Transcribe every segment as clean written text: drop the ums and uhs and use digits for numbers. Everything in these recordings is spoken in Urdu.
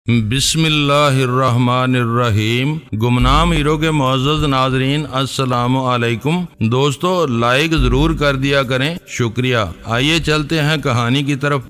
بسم اللہ الرحمن الرحیم۔ گمنام ہیرو کے معزز ناظرین السلام علیکم۔ دوستو لائک ضرور کر دیا کریں، شکریہ۔ آئیے چلتے ہیں کہانی کی طرف۔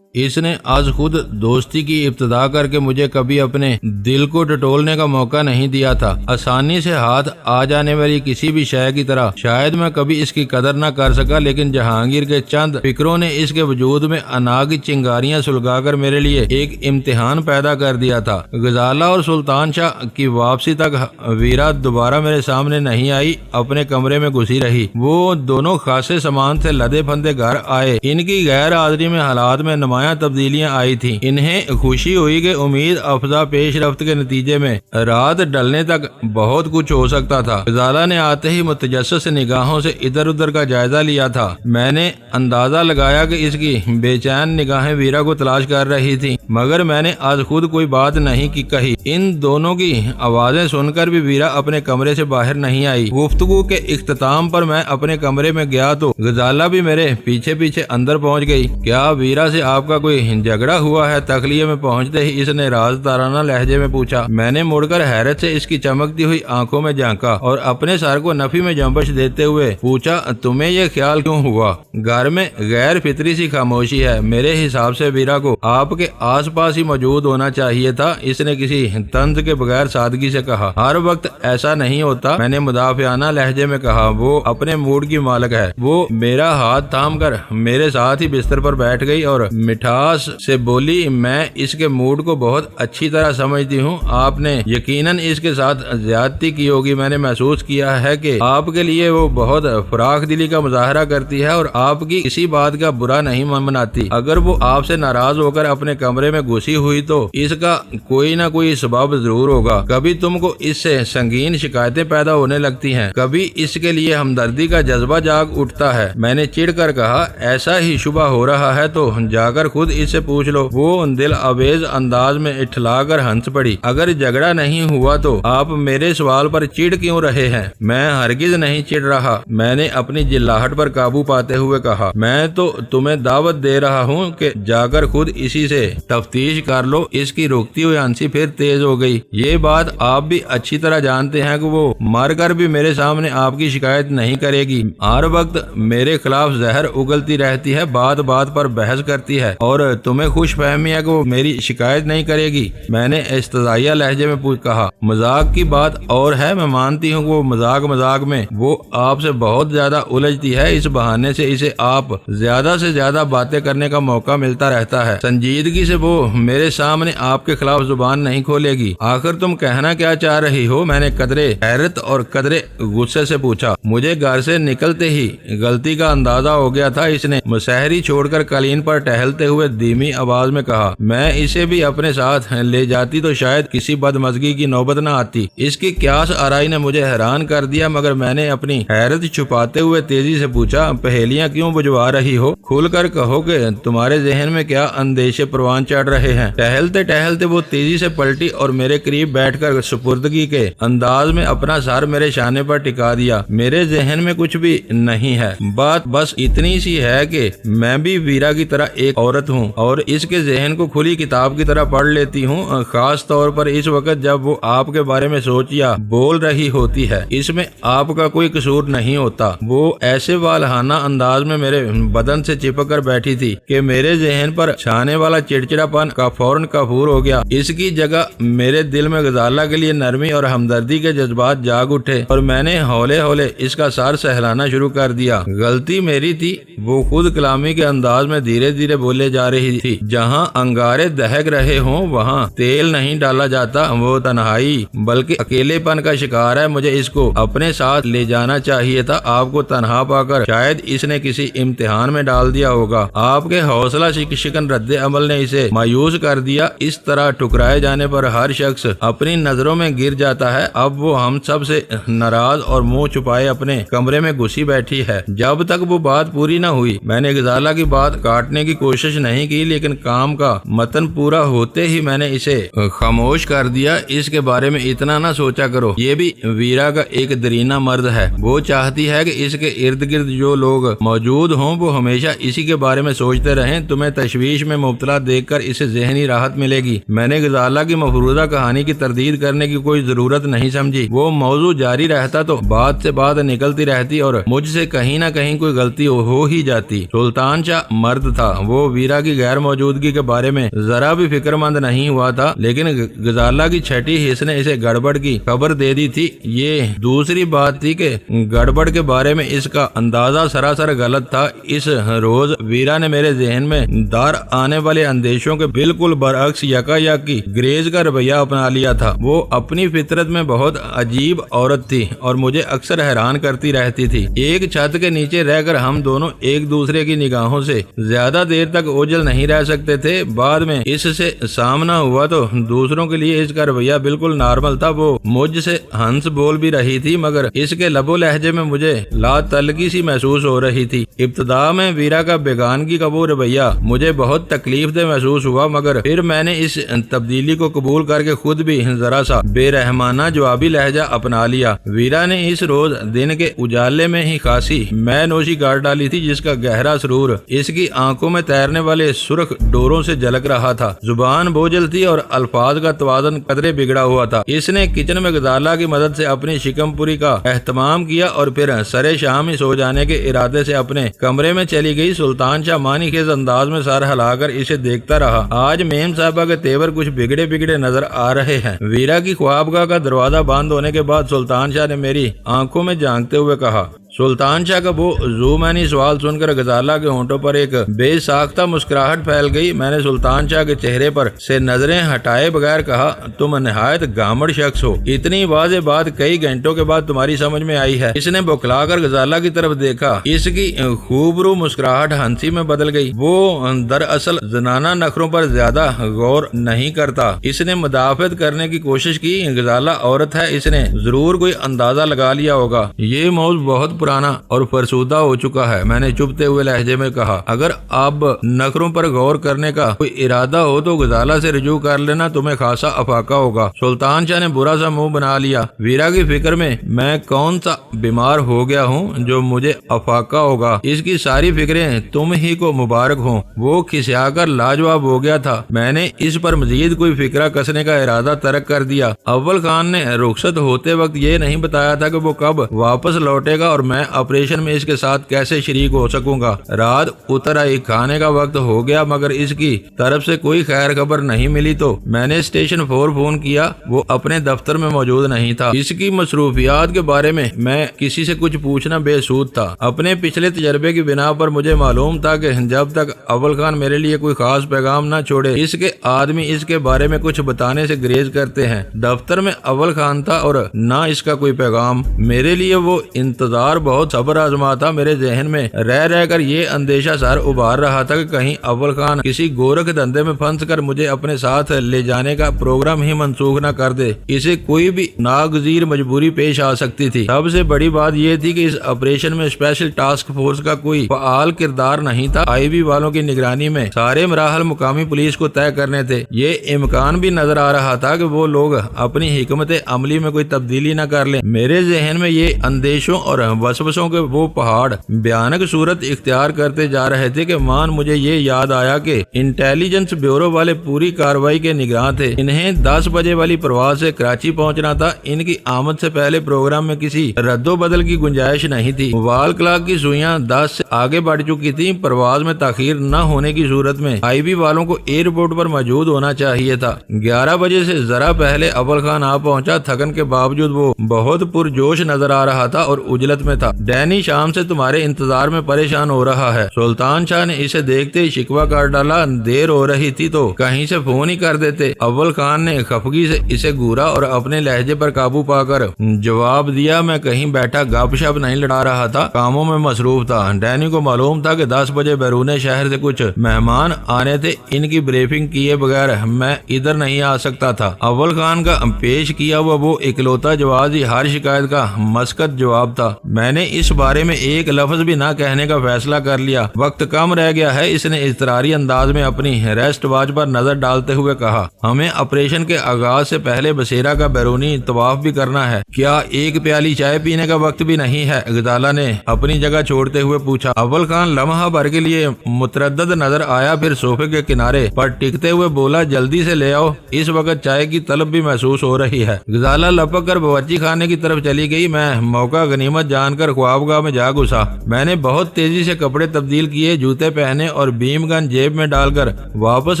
اس نے آج خود دوستی کی ابتدا کر کے مجھے کبھی اپنے دل کو ٹٹولنے کا موقع نہیں دیا تھا۔ آسانی سے ہاتھ آ جانے والی کسی بھی شے کی طرح شاید میں کبھی اس کی قدر نہ کر سکا، لیکن جہانگیر کے چند فکروں نے اس کے وجود میں انا کی چنگاریاں سلگا کر میرے لیے ایک امتحان پیدا کر دیا تھا۔ غزالہ اور سلطان شاہ کی واپسی تک ویرا دوبارہ میرے سامنے نہیں آئی، اپنے کمرے میں گھسی رہی۔ وہ دونوں خاصے سامان سے لدے پھندے گھر آئے۔ ان کی غیر حاضری میں حالات میں نمایاں تبدیلیاں آئی تھیں۔ انہیں خوشی ہوئی کہ امید افزا پیش رفت کے نتیجے میں رات ڈلنے تک بہت کچھ ہو سکتا تھا۔ غزالہ نے آتے ہی متجسس نگاہوں سے ادھر ادھر کا جائزہ لیا تھا۔ میں نے اندازہ لگایا کہ اس کی بے چین نگاہیں ویرا کو تلاش کر رہی تھیں، مگر میں نے آج خود کوئی بات نہیں کی کہی۔ ان دونوں کی آوازیں سن کر بھی ویرا اپنے کمرے سے باہر نہیں آئی۔ گفتگو کے اختتام پر میں اپنے کمرے میں گیا تو غزالہ بھی میرے پیچھے پیچھے اندر پہنچ گئی۔ کیا ویرا سے آپ کا کوئی جھگڑا ہوا ہے؟ تخلیے میں پہنچتے ہی اس نے راز دارانہ لہجے میں پوچھا۔ میں نے مڑ کر حیرت سے اس کی چمکتی ہوئی آنکھوں میں جھانکا اور اپنے سر کو نفی میں جنبش دیتے ہوئے پوچھا، تمہیں یہ خیال کیوں ہوا؟ گھر میں غیر فطری سی خاموشی ہے۔ میرے حساب سے ویرا کو آپ کے آس پاس ہی موجود ہونا چاہیے تھا، اس نے کسی طنز کے بغیر سادگی سے کہا۔ ہر وقت ایسا نہیں ہوتا، میں نے مدافعانہ لہجے میں کہا۔ وہ اپنے موڈ کی مالک ہے۔ وہ میرا ہاتھ تھام کر میرے ساتھ ہی بستر پر بیٹھ گئی اور مٹھاس سے بولی، میں اس کے موڈ کو بہت اچھی طرح سمجھتی ہوں۔ آپ نے یقیناً اس کے ساتھ زیادتی کی ہوگی۔ میں نے محسوس کیا ہے کہ آپ کے لیے وہ بہت فراخ دلی کا مظاہرہ کرتی ہے اور آپ کی کسی بات کا برا نہیں مناتی۔ اگر وہ آپ سے ناراض ہو کر اپنے کمرے میں گھسی ہوئی تو اس کا کوئی نہ کوئی سبب ضرور ہوگا۔ کبھی تم کو اس سے سنگین شکایتیں پیدا ہونے لگتی ہیں، کبھی اس کے لیے ہمدردی کا جذبہ جاگ اٹھتا ہے۔ میں نے چڑ کر کہا، ایسا ہی شبہ ہو رہا ہے تو جا کر خود اس سے پوچھ لو۔ وہ دل آویز انداز میں اٹھلا کر ہنس پڑی۔ اگر جھگڑا نہیں ہوا تو آپ میرے سوال پر چڑ کیوں رہے ہیں؟ میں ہرگز نہیں چڑ رہا، میں نے اپنی جلاہٹ پر قابو پاتے ہوئے کہا۔ میں تو تمہیں دعوت دے رہا ہوں کہ جا کر خود اسی سے تفتیش کر لو۔ اس کی رکتی ہوئی ہنسی پھر تیز ہو گئی۔ یہ بات آپ بھی اچھی طرح جانتے ہیں کہ وہ مر کر بھی میرے سامنے آپ کی شکایت نہیں کرے گی۔ ہر وقت میرے خلاف زہر اگلتی رہتی ہے، بات بات پر بحث کرتی ہے، اور تمہیں خوش فہمی ہے کہ وہ میری شکایت نہیں کرے گی؟ میں نے استضائیہ لہجے میں کہا۔ مذاق کی بات اور ہے، میں مانتی ہوں کہ وہ مذاق میں وہ آپ سے بہت زیادہ الجھتی ہے، اس بہانے سے اسے آپ زیادہ سے زیادہ باتیں کرنے کا موقع ملتا رہتا ہے۔ سنجیدگی سے وہ میرے سامنے آپ کے خلاف زبان نہیں کھولے گی۔ آخر تم کہنا کیا چاہ رہی ہو؟ میں نے قدرے حیرت اور قدرے غصے سے پوچھا۔ مجھے گھر سے نکلتے ہی غلطی کا اندازہ ہو گیا تھا۔ اس نے مسحری چھوڑ کر قالین پر ٹہلتے ہوئے دھیمی آواز میں کہا، میں اسے بھی اپنے ساتھ لے جاتی تو شاید کسی بدمزگی کی نوبت نہ آتی۔ اس کی قیاس آرائی نے مجھے حیران کر دیا، مگر میں نے اپنی حیرت چھپاتے ہوئے تیزی سے پوچھا، پہیلیاں کیوں بجوا رہی ہو؟ کھل کر کہو کہ تمہارے ذہن میں کیا اندیشے پروان چڑھ رہے ہیں؟ ٹہلتے ٹہلتے وہ تیزی سے پلٹی اور میرے قریب بیٹھ کر سپردگی کے انداز میں اپنا سر میرے شانے پر ٹکا دیا۔ میرے ذہن میں کچھ بھی نہیں ہے، بات بس اتنی سی ہے کہ میں بھی ویرا کی طرح ایک عورت ہوں اور اس کے ذہن کو کھلی کتاب کی طرح پڑھ لیتی ہوں، خاص طور پر اس وقت جب وہ آپ کے بارے میں سوچ یا بول رہی ہوتی ہے۔ اس میں آپ کا کوئی قصور نہیں ہوتا۔ وہ ایسے والہانہ انداز میں میرے بدن سے چپک کر بیٹھی تھی کہ میرے ذہن پر چھانے والا چڑچڑا پن کا فوراً کافور ہو گیا۔ اس کی جگہ میرے دل میں غزالہ کے لیے نرمی اور ہمدردی کے جذبات جاگ اٹھے اور میں نے ہولے ہولے اس کا سر سہلانا شروع کر دیا۔ غلطی میری تھی، وہ خود کلامی کے انداز میں دھیرے دھیرے بولے جا رہی تھی۔ جہاں انگارے دہک رہے ہوں وہاں تیل نہیں ڈالا جاتا، وہ تنہائی بلکہ اکیلے پن کا شکار ہے۔ مجھے اس کو اپنے ساتھ لے جانا چاہیے تھا۔ آپ کو تنہا پا کر شاید اس نے کسی امتحان میں ڈال دیا ہوگا۔ آپ کے حوصلہ شکن رد عمل نے اسے مایوس کر دیا۔ اس طرح ٹکرائے جانے پر ہر شخص اپنی نظروں میں گر جاتا ہے۔ اب وہ ہم سب سے ناراض اور منہ چھپائے اپنے کمرے میں گھسی بیٹھی ہے۔ جب تک وہ بات پوری نہ ہوئی میں نے غزالہ کی بات کاٹنے کی کوشش کوشش نہیں کی، لیکن کام کا متن پورا ہوتے ہی میں نے اسے خاموش کر دیا۔ اس کے بارے میں اتنا نہ سوچا کرو، یہ بھی ویرا کا ایک درینہ مرد ہے، وہ چاہتی ہے کہ اس کے ارد گرد جو لوگ موجود ہوں وہ ہمیشہ اسی کے بارے میں سوچتے رہیں۔ تمہیں تشویش میں مبتلا دیکھ کر اسے ذہنی راحت ملے گی۔ میں نے غزالہ کی مفروضہ کہانی کی تردید کرنے کی کوئی ضرورت نہیں سمجھی۔ وہ موضوع جاری رہتا تو بات سے بات نکلتی رہتی اور مجھ سے کہیں نہ کہیں کوئی غلطی ہو ہی جاتی۔ سلطان شاہ مرد تھا، وہ ویرا کی غیر موجودگی کے بارے میں ذرا بھی فکر مند نہیں ہوا تھا، لیکن غزالہ کی چھٹی حص نے اسے گڑبڑ کی خبر دے دی تھی۔ یہ دوسری بات تھی کہ گڑبڑ کے بارے میں اس کا اندازہ سراسر غلط تھا۔ اس روز ویرا نے میرے ذہن میں دار آنے والے اندیشوں کے بالکل برعکس یکایک گریز کا رویہ اپنا لیا تھا۔ وہ اپنی فطرت میں بہت عجیب عورت تھی اور مجھے اکثر حیران کرتی رہتی تھی۔ ایک چھت کے نیچے رہ کر ہم دونوں ایک دوسرے کی نگاہوں سے زیادہ دیر تک اوجھل نہیں رہ سکتے تھے۔ بعد میں اس سے سامنا ہوا تو دوسروں کے لیے اس کا رویہ بالکل نارمل تھا۔ وہ مجھ سے ہنس بول بھی رہی تھی، مگر اس کے لب و لہجے میں مجھے لا تعلقی سی محسوس ہو رہی تھی۔ ابتدا میں ویرا کا بیگانگی کا وہ رویہ مجھے بہت تکلیف دہ محسوس ہوا، مگر پھر میں نے اس تبدیلی کو قبول کر کے خود بھی ذرا سا بے رحمانہ جوابی لہجہ اپنا لیا۔ ویرا نے اس روز دن کے اجالے میں ہی خاصی میں نوشی گاڑ ڈالی تھی، جس کا گہرا سرور اس کی آنکھوں میں تیرنے والے سرخ ڈوروں سے جھلک رہا تھا۔ زبان بوجھل تھی اور الفاظ کا توازن قدرے بگڑا ہوا تھا۔ اس نے کچن میں غزالہ کی مدد سے اپنی شکم پوری کا اہتمام کیا اور پھر سرے شام ہی سو جانے کے ارادے سے اپنے کمرے میں چلی گئی۔ سلطان شاہ مانی خیز انداز میں سر ہلا کر اسے دیکھتا رہا۔ آج میم صاحبہ کے تیور کچھ بگڑے نظر آ رہے ہیں۔ ویرا کی خوابگاہ کا دروازہ بند ہونے کے بعد سلطان شاہ نے میری آنکھوں میں جھانکتے ہوئے کہا۔ سلطان شاہ کا وہ ذومعنی سوال سن کر غزالہ کے ہونٹوں پر ایک بے ساختہ مسکراہٹ پھیل گئی۔ میں نے سلطان شاہ کے چہرے پر سے نظریں ہٹائے بغیر کہا، تم نہایت گامڑ شخص ہو۔ اتنی واضح بات کئی گھنٹوں کے بعد تمہاری سمجھ میں آئی ہے۔ اس نے بکلا کر غزالہ کی طرف دیکھا۔ اس کی خوبرو مسکراہٹ ہنسی میں بدل گئی۔ وہ دراصل زنانہ نخروں پر زیادہ غور نہیں کرتا۔ اس نے مدافعت کرنے کی کوشش کی۔ غزالہ عورت ہے، اس نے ضرور کوئی اندازہ لگا لیا ہوگا۔ یہ موضوع بہت پرانا اور فرسودہ ہو چکا ہے، میں نے چپتے ہوئے لہجے میں کہا۔ اگر اب نخروں پر غور کرنے کا کوئی ارادہ ہو تو غزالہ سے رجوع کر لینا، تمہیں خاصا افاقہ ہوگا۔ سلطان شاہ نے برا سا منہ بنا لیا۔ ویرا کی فکر میں کون سا بیمار ہو گیا ہوں جو مجھے افاقہ ہوگا؟ اس کی ساری فکریں تم ہی کو مبارک ہوں۔ وہ کھسیا کر لاجواب ہو گیا تھا۔ میں نے اس پر مزید کوئی فکرہ کسنے کا ارادہ ترک کر دیا۔ اول خان نے رخصت ہوتے وقت یہ نہیں بتایا تھا کہ وہ کب واپس لوٹے گا اور میں آپریشن میں اس کے ساتھ کیسے شریک ہو سکوں گا۔ رات اتر آئی، کھانے کا وقت ہو گیا، مگر اس کی طرف سے کوئی خیر خبر نہیں ملی تو میں نے اسٹیشن 4 فون کیا۔ وہ اپنے دفتر میں موجود نہیں تھا۔ اس کی مصروفیات کے بارے میں کسی سے کچھ پوچھنا بے سود تھا۔ اپنے پچھلے تجربے کی بنا پر مجھے معلوم تھا کہ جب تک اول خان میرے لیے کوئی خاص پیغام نہ چھوڑے، اس کے آدمی اس کے بارے میں کچھ بتانے سے گریز کرتے ہیں۔ دفتر میں اول خان تھا اور نہ اس کا کوئی پیغام۔ میرے لیے وہ انتظار بہت صبر آزما تھا۔ میرے ذہن میں رہ کر یہ اندیشہ سر ابھار رہا تھا کہ کہیں اول خان کسی گورکھ دھندے میں پھنس کر مجھے اپنے ساتھ لے جانے کا پروگرام ہی منسوخ نہ کر دے۔ اسے کوئی بھی ناگزیر مجبوری پیش آ سکتی تھی۔ سب سے بڑی بات یہ تھی کہ اس آپریشن میں اسپیشل ٹاسک فورس کا کوئی فعال کردار نہیں تھا۔ آئی بی والوں کی نگرانی میں سارے مراحل مقامی پولیس کو طے کرنے تھے۔ یہ امکان بھی نظر آ رہا تھا کہ وہ لوگ اپنی حکمت عملی میں کوئی تبدیلی نہ کر لیں۔ میرے ذہن میں یہ اندیشوں اور وسوسوں کے وہ پہاڑ بھیانک صورت اختیار کرتے جا رہے تھے کہ مجھے یہ یاد آیا کہ انٹیلیجنس بیورو والے پوری کارروائی کے نگراں تھے۔ انہیں 10 بجے والی پرواز سے کراچی پہنچنا تھا۔ ان کی آمد سے پہلے پروگرام میں کسی رد و بدل کی گنجائش نہیں تھی۔ وال کلاک کی سوئیاں 10 سے آگے بڑھ چکی تھیں۔ پرواز میں تاخیر نہ ہونے کی صورت میں آئی بی والوں کو ایئرپورٹ پر موجود ہونا چاہیے تھا۔ 11 بجے سے ذرا پہلے اول خان آ پہنچا۔ تھکن کے باوجود وہ بہت پرجوش نظر آ رہا تھا اور اجلت میں تھا۔ ڈینی شام سے تمہارے انتظار میں پریشان ہو رہا ہے۔ سلطان شاہ نے اسے دیکھتے ہی شکوہ کر ڈالا۔ دیر ہو رہی تھی تو کہیں سے فون ہی کر دیتے۔ اول خان نے خفگی سے اسے گورا اور اپنے لہجے پر قابو پا کر جواب دیا، میں کہیں بیٹھا گپ شپ نہیں لڑا رہا تھا، کاموں میں مصروف تھا۔ ڈینی کو معلوم تھا کہ 10 بجے بیرون شہر سے کچھ مہمان آنے تھے۔ ان کی بریفنگ کیے بغیر میں ادھر نہیں آ سکتا تھا۔ اول خان کا پیش کیا ہوا وہ اکلوتا جواز ہی ہر شکایت کا مسکت جواب تھا۔ میں میں نے اس بارے میں ایک لفظ بھی نہ کہنے کا فیصلہ کر لیا۔ وقت کم رہ گیا ہے، اس نے اضطراری انداز میں اپنی ریسٹ واچ پر نظر ڈالتے ہوئے کہا۔ ہمیں آپریشن کے آغاز سے پہلے بصیرہ کا بیرونی طواف بھی کرنا ہے، کیا ایک پیالی چائے پینے کا وقت بھی نہیں ہے؟ غزالہ نے اپنی جگہ چھوڑتے ہوئے پوچھا۔ اول خان لمحہ بھر کے لیے متردد نظر آیا، پھر صوفے کے کنارے پر ٹکتے ہوئے بولا، جلدی سے لے آؤ، اس وقت چائے کی طلب بھی محسوس ہو رہی ہے۔ غزالہ لپک کر باورچی خانے کی طرف چلی گئی۔ میں موقع غنیمت جان کر خوابگاہ میں جا گھسا۔ میں نے بہت تیزی سے کپڑے تبدیل کیے، جوتے پہنے اور بیم گن جیب میں ڈال کر واپس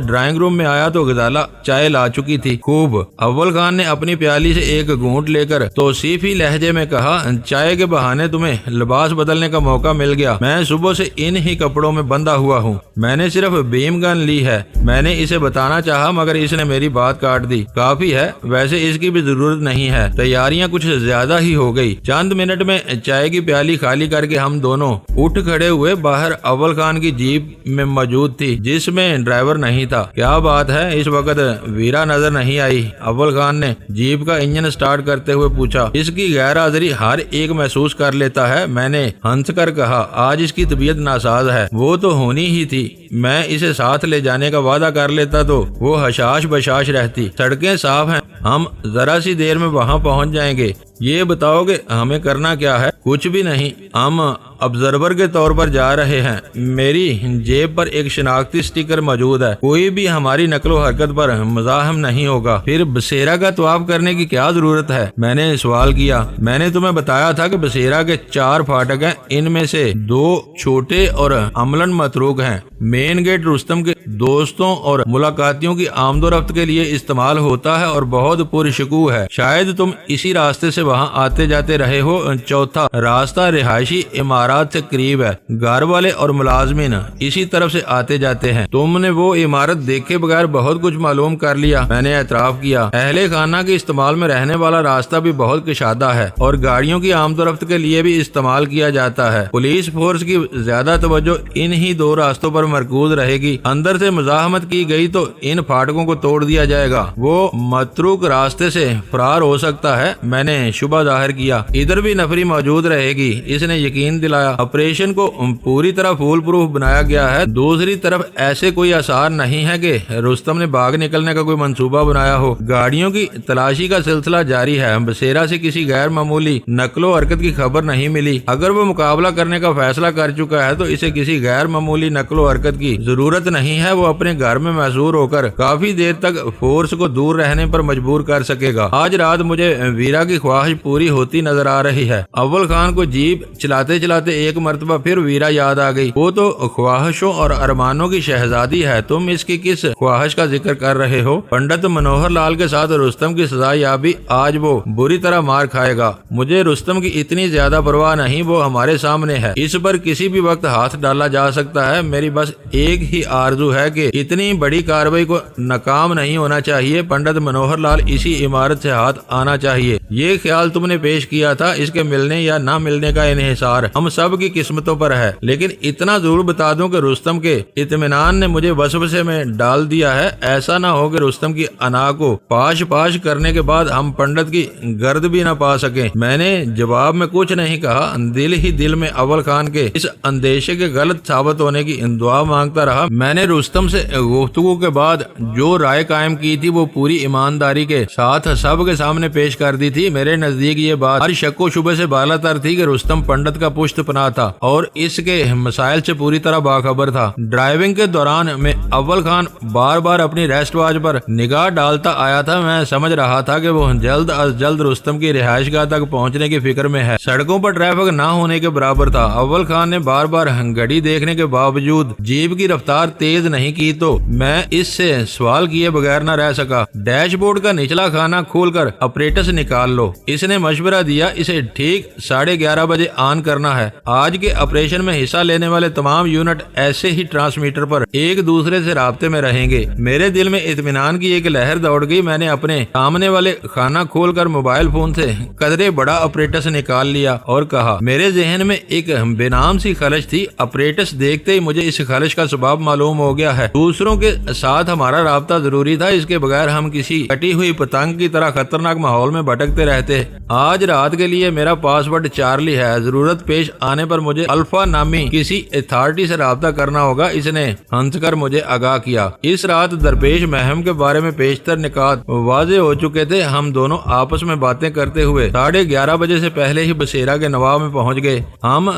ڈرائنگ روم میں آیا تو غزالہ چائے لا چکی تھی۔ خوب۔ اول خان نے اپنی پیالی سے ایک گھونٹ لے کر توصیفی لہجے میں کہا، چائے کے بہانے تمہیں لباس بدلنے کا موقع مل گیا۔ میں صبح سے ان ہی کپڑوں میں بندھا ہوا ہوں۔ میں نے صرف بیم گن لی ہے۔ میں نے اسے بتانا چاہا مگر اس نے میری بات کاٹ دی۔ کافی ہے، ویسے اس کی بھی ضرورت نہیں ہے، تیاریاں کچھ زیادہ ہی ہو گئی۔ چند منٹ میں چائے کی پیالی خالی کر کے ہم دونوں اٹھ کھڑے ہوئے۔ باہر اول خان کی جیپ میں موجود تھی جس میں ڈرائیور نہیں تھا۔ کیا بات ہے، اس وقت ویرا نظر نہیں آئی؟ اول خان نے جیپ کا انجن سٹارٹ کرتے ہوئے پوچھا۔ اس کی غیر حاضری ہر ایک محسوس کر لیتا ہے، میں نے ہنس کر کہا۔ آج اس کی طبیعت ناساز ہے۔ وہ تو ہونی ہی تھی، میں اسے ساتھ لے جانے کا وعدہ کر لیتا تو وہ حشاش بشاش رہتی۔ سڑکیں صاف ہیں، ہم ذرا سی دیر میں وہاں پہنچ جائیں گے۔ یہ بتاؤ کہ ہمیں کرنا کیا ہے؟ کچھ بھی نہیں، ہم آبزرور کے طور پر جا رہے ہیں۔ میری جیب پر ایک شناختی سٹیکر موجود ہے، کوئی بھی ہماری نقل و حرکت پر مزاحم نہیں ہوگا۔ پھر بصیرہ کا طواف کرنے کی کیا ضرورت ہے؟ میں نے سوال کیا۔ میں نے تمہیں بتایا تھا کہ بصیرہ کے 4 پھاٹک ہیں، ان میں سے 2 چھوٹے اور عملاً متروک ہیں۔ مین گیٹ رستم کے دوستوں اور ملاقاتیوں کی آمد و رفت کے لیے استعمال ہوتا ہے اور بہت پرشکوہ ہے۔ شاید تم اسی راستے سے وہاں آتے جاتے رہے ہو۔ چوتھا راستہ رہائشی عمارات سے قریب ہے، گھر والے اور ملازمین اسی طرف سے آتے جاتے ہیں۔ تم نے وہ عمارت دیکھے بغیر بہت کچھ معلوم کر لیا، میں نے اعتراف کیا۔ اہل خانہ کے استعمال میں رہنے والا راستہ بھی بہت کشادہ ہے اور گاڑیوں کی آمد و رفت کے لیے بھی استعمال کیا جاتا ہے۔ پولیس فورس کی زیادہ توجہ ان ہی 2 راستوں پر مرکوز رہے گی۔ اندر سے مزاحمت کی گئی تو ان پھاٹکوں کو توڑ دیا جائے گا، وہ متروک راستے سے فرار ہو سکتا ہے۔ میں نے شبہ ظاہر کیا۔ ادھر بھی نفری موجود رہے گی، اس نے یقین دلایا۔ آپریشن کو پوری طرح فول پروف بنایا گیا ہے۔ دوسری طرف ایسے کوئی آثار نہیں ہے کہ رستم نے بھاگ نکلنے کا کوئی منصوبہ بنایا ہو۔ گاڑیوں کی تلاشی کا سلسلہ جاری ہے۔ بصیرہ سے کسی غیر معمولی نقل و حرکت کی خبر نہیں ملی۔ اگر وہ مقابلہ کرنے کا فیصلہ کر چکا ہے تو اسے کسی غیر معمولی نقل و حرکت کی ضرورت نہیں ہے۔ وہ اپنے گھر میں محصور ہو کر کافی دیر تک فورس کو دور رہنے پر مجبور کر سکے گا۔ آج رات مجھے ویرا کی خواہش پوری ہوتی نظر آ رہی ہے۔ اول خان کو جیپ چلاتے چلاتے ایک مرتبہ پھر ویرا یاد آ گئی۔ وہ تو خواہشوں اور ارمانوں کی شہزادی ہے، تم اس کی کس خواہش کا ذکر کر رہے ہو؟ پنڈت منوہر لال کے ساتھ رستم کی سزا یابی آج وہ بری طرح مار کھائے گا۔ مجھے رستم کی اتنی زیادہ پرواہ نہیں، وہ ہمارے سامنے ہے، اس پر کسی بھی وقت ہاتھ ڈالا جا سکتا ہے۔ میری بس ایک ہی آرزو ہے کہ اتنی بڑی کارروائی کو ناکام نہیں ہونا چاہیے۔ پنڈت منوہر لال اسی عمارت سے ہاتھ آنا چاہیے۔ یہ خیال تم نے پیش کیا تھا، اس کے ملنے یا نہ ملنے کا انحصار ہم سب کی قسمتوں پر ہے، لیکن اتنا ضرور بتا دوں کہ رستم کے اطمینان نے مجھے وسوسے میں ڈال دیا ہے۔ ایسا نہ ہو کہ رستم کی انا کو پاش پاش کرنے کے بعد ہم پنڈت کی گرد بھی نہ پا سکیں۔ میں نے جواب میں کچھ نہیں کہا، دل ہی دل میں اول خان کے اس اندیشے کے غلط ثابت ہونے کی دعا مانگتا رہا۔ میں نے رستم سے گفتگو کے بعد جو رائے قائم کی تھی وہ پوری ایمانداری کے ساتھ سب کے سامنے پیش کر دی تھی۔ میرے نزدیک یہ بات ہر شک و شبہ سے بالا تر تھی کہ رستم پنڈت کا پشت پناہ تھا اور اس کے مسائل سے پوری طرح باخبر تھا۔ ڈرائیونگ کے دوران میں اول خان بار بار اپنی ریسٹ واچ پر نگاہ ڈالتا آیا تھا۔ میں سمجھ رہا تھا کہ وہ جلد از جلد رستم کی رہائش گاہ تک پہنچنے کی فکر میں ہے۔ سڑکوں پر ٹریفک نہ ہونے کے برابر تھا۔ اول خان نے بار بار گھڑی دیکھنے کے باوجود جیپ کی رفتار تیز نہیں کی تو میں اس سے سوال کیے بغیر نہ رہ سکا۔ ڈیش بورڈ کا نچلا خانہ کھول کر اپریٹس نکال لو، اس نے مشورہ دیا۔ اسے ٹھیک 11:30 بجے آن کرنا ہے۔ آج کے آپریشن میں حصہ لینے والے تمام یونٹ ایسے ہی ٹرانسمیٹر پر ایک دوسرے سے رابطے میں رہیں گے۔ میرے دل میں اطمینان کی ایک لہر دوڑ گئی۔ میں نے اپنے سامنے والے خانہ کھول کر موبائل فون سے قدرے بڑا اپریٹس نکال لیا اور کہا۔ میرے ذہن میں ایک بے نام سی خلش تھی۔ اپریٹس دیکھتے ہی مجھے اس خلش کا سبب معلوم ہو گیا ہے۔ دوسروں کے ساتھ ہمارا رابطہ ضروری تھا، اس کے بغیر ہم کسی کٹی ہوئی پتنگ کی طرح خطرناک ماحول میں بھٹکتے بھٹکتے رہتے۔ آج رات کے لیے میرا پاس ورڈ چارلی ہے، ضرورت پیش آنے پر مجھے الفا نامی کسی اتھارٹی سے رابطہ کرنا ہوگا، اس نے ہنس کر مجھے آگاہ کیا۔ اس رات درپیش مہم کے بارے میں بیشتر نکات واضح ہو چکے تھے۔ ہم دونوں آپس میں باتیں کرتے ہوئے 11:30 بجے سے پہلے ہی بصیرہ کے نواب میں پہنچ گئے۔ ہم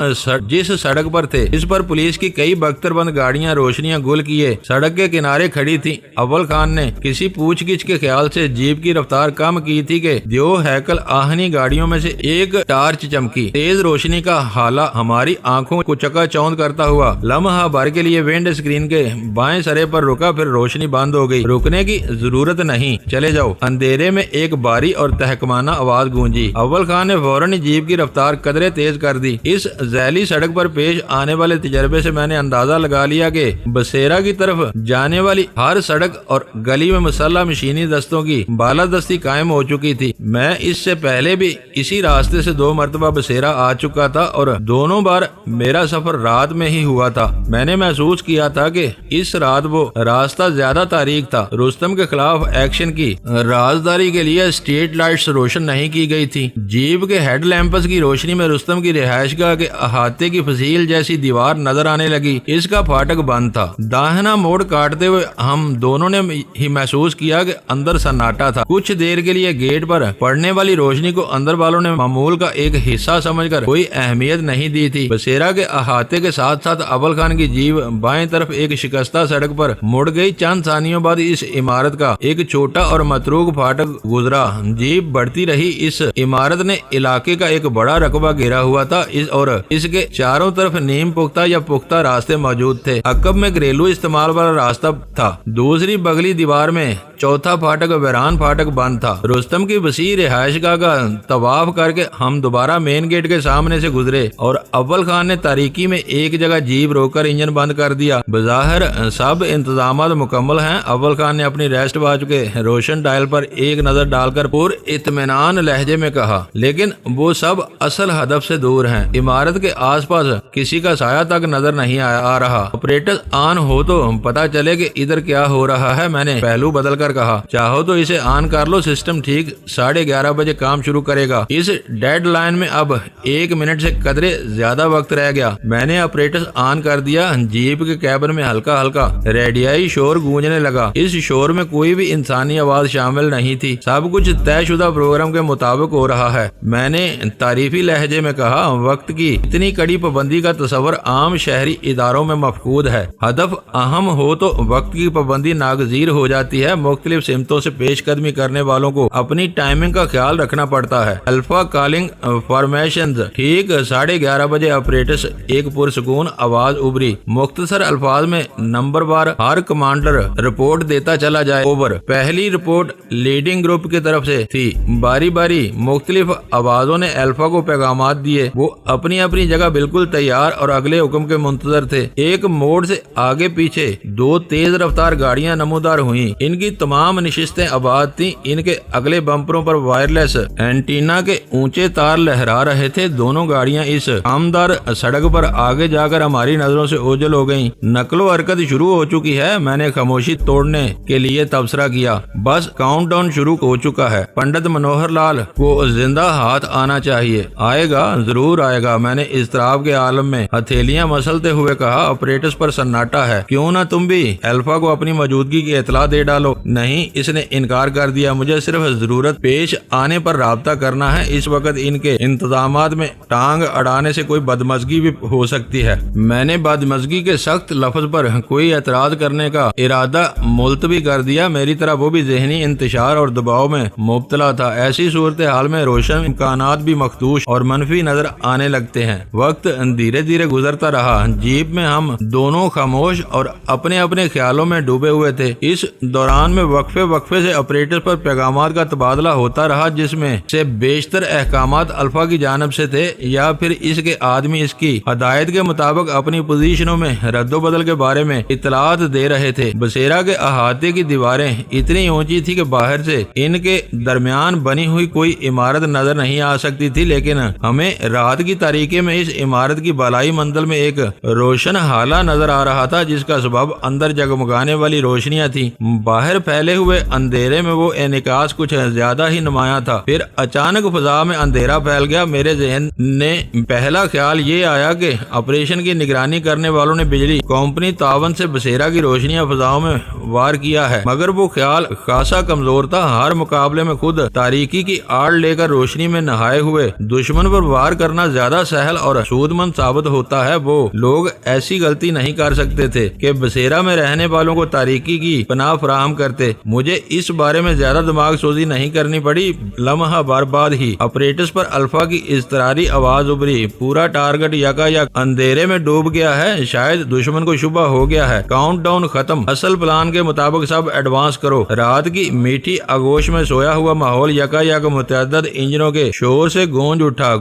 جس سڑک پر تھے اس پر پولیس کی کئی بختر بند گاڑیاں روشنیاں گل کیے سڑک کے کنارے کھڑی تھی۔ اول خان نے کسی پوچھ گچھ کے خیال سے جیپ کی رفتار کم کی تھی کہ دیو ہیکل آہنی گاڑیوں میں سے ایک ٹارچ چمکی۔ تیز روشنی کا حالہ ہماری آنکھوں کو چکا چوند کرتا ہوا لمحہ بھر کے لیے ونڈ اسکرین کے بائیں سرے پر رکا، پھر روشنی بند ہو گئی۔ رکنے کی ضرورت نہیں، چلے جاؤ، اندھیرے میں ایک باری اور تحکمانہ آواز گونجی۔ اول خان نے فوراً جیپ کی رفتار قدرے تیز کر دی۔ اس ذیلی سڑک پر پیش آنے والے تجربے سے میں نے اندازہ لگا لیا کہ بصیرہ کی طرف جانے والی ہر سڑک اور گلی میں مسلح مشینی دستوں کی بالادستی قائم ہو چکی تھی۔ میں اس سے پہلے بھی اسی راستے سے 2 مرتبہ بصیرہ آ چکا تھا اور دونوں بار میرا سفر رات میں ہی ہوا تھا۔ میں نے محسوس کیا تھا کہ اس رات وہ راستہ زیادہ تاریک تھا۔ رستم کے خلاف ایکشن کی رازداری کے لیے اسٹریٹ لائٹس روشن نہیں کی گئی تھی۔ جیپ کے ہیڈ لیمپس کی روشنی میں رستم کی رہائش گاہ کے احاطے کی فصیل جیسی دیوار نظر آنے لگی۔ اس کا پھاٹک بند تھا۔ داہنا موڑ کاٹتے ہوئے ہم دونوں نے ہی محسوس کیا کہ اندر سناٹا تھا۔ کچھ دیر کے لیے گیٹ پر پڑنے والی روشنی کو اندر والوں نے معمول کا ایک حصہ سمجھ کر کوئی اہمیت نہیں دی تھی۔ بصیرہ کے احاطے کے ساتھ ساتھ اول خان کی جیپ بائیں طرف ایک شکستہ سڑک پر مڑ گئی۔ چند ثانیوں بعد اس عمارت کا ایک چھوٹا اور متروک پھاٹک گزرا۔ جیپ بڑھتی رہی۔ اس عمارت نے علاقے کا ایک بڑا رقبہ گھیرا ہوا تھا اور اس کے چاروں طرف نیم پختہ یا پختہ راستے موجود تھے۔ عقب میں گھریلو استعمال والا راستہ تھا۔ دوسری بغلی دیوار میں چوتھا پھاٹک ویران پھاٹک بند تھا۔ رستم کی وسیع رہائش گاہ کا طواف کر کے ہم دوبارہ مین گیٹ کے سامنے سے گزرے اور اول خان نے تاریکی میں ایک جگہ جیپ روک کر انجن بند کر دیا۔ بظاہر سب انتظامات مکمل ہیں۔ اول خان نے اپنی ریسٹ واچ کے روشن ڈائل پر ایک نظر ڈال کر پر اطمینان لہجے میں کہا، لیکن وہ سب اصل ہدف سے دور ہیں۔ عمارت کے آس پاس کسی کا سایہ تک نظر نہیں آ رہا۔ آپریٹر آن ہو تو پتا چلے کہ ادھر کیا ہو رہا ہے۔ میں نے پہلو بدل کر کہا، چاہو تو اسے آن کر لو، سسٹم ٹھیک 11:30 بجے کام شروع کرے گا۔ اس ڈیڈ لائن میں اب 1 منٹ سے قدرے زیادہ وقت رہ گیا۔ میں نے آپریٹر آن کر دیا۔ جیپ کے کیبن میں ہلکا ہلکا ریڈیائی شور گونجنے لگا۔ اس شور میں کوئی بھی انسانی آواز شامل نہیں تھی۔ سب کچھ طے شدہ پروگرام کے مطابق ہو رہا ہے۔ میں نے تعریفی لہجے میں کہا، وقت کی اتنی کڑی پابندی کا تصور عام شہری اداروں میں مفقود ہے۔ ہدف اہم ہو تو وقت کی پابندی ناگزیر ہو جاتی ہے۔ مختلف سمتوں سے پیش قدمی کرنے والوں کو اپنی ٹائمنگ کا خیال رکھنا پڑتا ہے۔ Alpha calling formations. ٹھیک 11:30 بجے آپریٹرز ایک پرسکون آواز ابری۔ مختصر الفاظ میں نمبر وار ہر کمانڈر رپورٹ دیتا چلا جائے۔ اوور۔ پہلی رپورٹ لیڈنگ گروپ کی طرف سے تھی۔ باری باری مختلف آوازوں نے الفا کو پیغامات دیے۔ وہ اپنی اپنی جگہ بالکل تیار اور اگلے حکم کے منتظر تھے۔ ایک موڑ سے آگے پیچھے 2 تیز رفتار گاڑیاں نمودار ہوئیں۔ ان کی تمام نشستیں آباد تھیں۔ ان کے اگلے بمپروں پر وائرلیس اینٹینا کے اونچے تار لہرا رہے تھے۔ دونوں گاڑیاں اس عامدار سڑک پر آگے جا کر ہماری نظروں سے اوجھل ہو گئیں۔ نقل و حرکت شروع ہو چکی ہے۔ میں نے خاموشی توڑنے کے لیے تبصرہ کیا، بس کاؤنٹ ڈاؤن شروع ہو چکا ہے۔ پنڈت منوہر لال کو زندہ ہاتھ آنا چاہیے۔ آئے گا، ضرور آئے گا۔ میں نے اضطراب کے عالم میں ہتھیلیاں مسلتے ہوئے کہا۔ آپریٹرز پر سناٹا ہے۔ کیوں نہ تم بھی الفا کو اپنی موجودگی کی اطلاع دے ڈالو۔ نہیں، اس نے انکار کر دیا۔ مجھے صرف ضرورت پیش آنے پر رابطہ کرنا ہے۔ اس وقت ان کے انتظامات میں ٹانگ اڑانے سے کوئی بدمزگی بھی ہو سکتی ہے۔ میں نے بدمزگی کے سخت لفظ پر کوئی اعتراض کرنے کا ارادہ ملتوی کر دیا۔ میری طرح وہ بھی ذہنی انتشار اور دباؤ میں مبتلا تھا۔ ایسی صورتحال میں روشن امکانات بھی مخدوش اور منفی نظر آنے لگتے ہیں۔ وقت دھیرے دھیرے گزرتا رہا۔ جیپ میں ہم دونوں خاموش اور اپنے اپنے خیالوں میں ڈوبے ہوئے تھے۔ اس دوران میں وقفے سے آپریٹر پر پیغامات کا تبادلہ ہوتا رہا، جس میں سے بیشتر احکامات الفا کی جانب سے تھے یا پھر اس کے آدمی اس کی ہدایت کے مطابق اپنی پوزیشنوں میں رد و بدل کے بارے میں اطلاعات دے رہے تھے۔ بصیرہ کے احاطے کی دیواریں اتنی اونچی تھی کہ باہر سے ان کے درمیان بنی ہوئی کوئی عمارت نظر نہیں آ سکتی تھی، لیکن ہمیں رات کی تاریکی میں اس عمارت کی بالائی منزل میں ایک روشن حالہ نظر آ رہا تھا، جس کا سبب اندر جگمگانے والی روشنیاں تھیں۔ باہر پھیلے ہوئے اندھیرے میں وہ انعکاس کچھ زیادہ ہی نمایاں آیا تھا، پھر اچانک فضا میں اندھیرا پھیل گیا۔ میرے ذہن نے پہلا خیال یہ آیا کہ آپریشن کی نگرانی کرنے والوں نے بجلی کمپنی تعاون سے بصیرہ کی روشنیاں فضاؤں میں وار کیا ہے، مگر وہ خیال خاصا کمزور تھا۔ ہر مقابلے میں خود تاریکی کی آڑ لے کر روشنی میں نہائے ہوئے دشمن پر وار کرنا زیادہ سہل اور سود مند ثابت ہوتا ہے۔ وہ لوگ ایسی غلطی نہیں کر سکتے تھے کہ بصیرہ میں رہنے والوں کو تاریکی کی پناہ فراہم کرتے۔ مجھے اس بارے میں زیادہ دماغ سوزی نہیں کرنی پڑی۔ لمحہ بار بعد ہی آپریٹرز پر الفا کی اضطراری آواز ابھری، پورا ٹارگٹ یکا یک اندھیرے میں ڈوب گیا ہے، شاید دشمن کو شبہ ہو گیا ہے۔ کاؤنٹ ڈاؤن ختم، اصل پلان کے مطابق سب ایڈوانس کرو۔ رات کی میٹھی آغوش میں سویا ہوا ماحول یکا یک متعدد انجنوں کے شور سے گونج اٹھا۔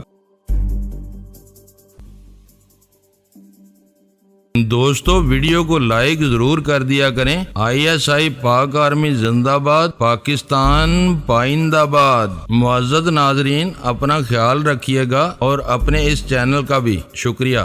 دوستو ویڈیو کو لائک ضرور کر دیا کریں۔ ISI پاک آرمی زندہ باد، پاکستان پائندہ باد۔ معزز ناظرین، اپنا خیال رکھیے گا اور اپنے اس چینل کا بھی شکریہ۔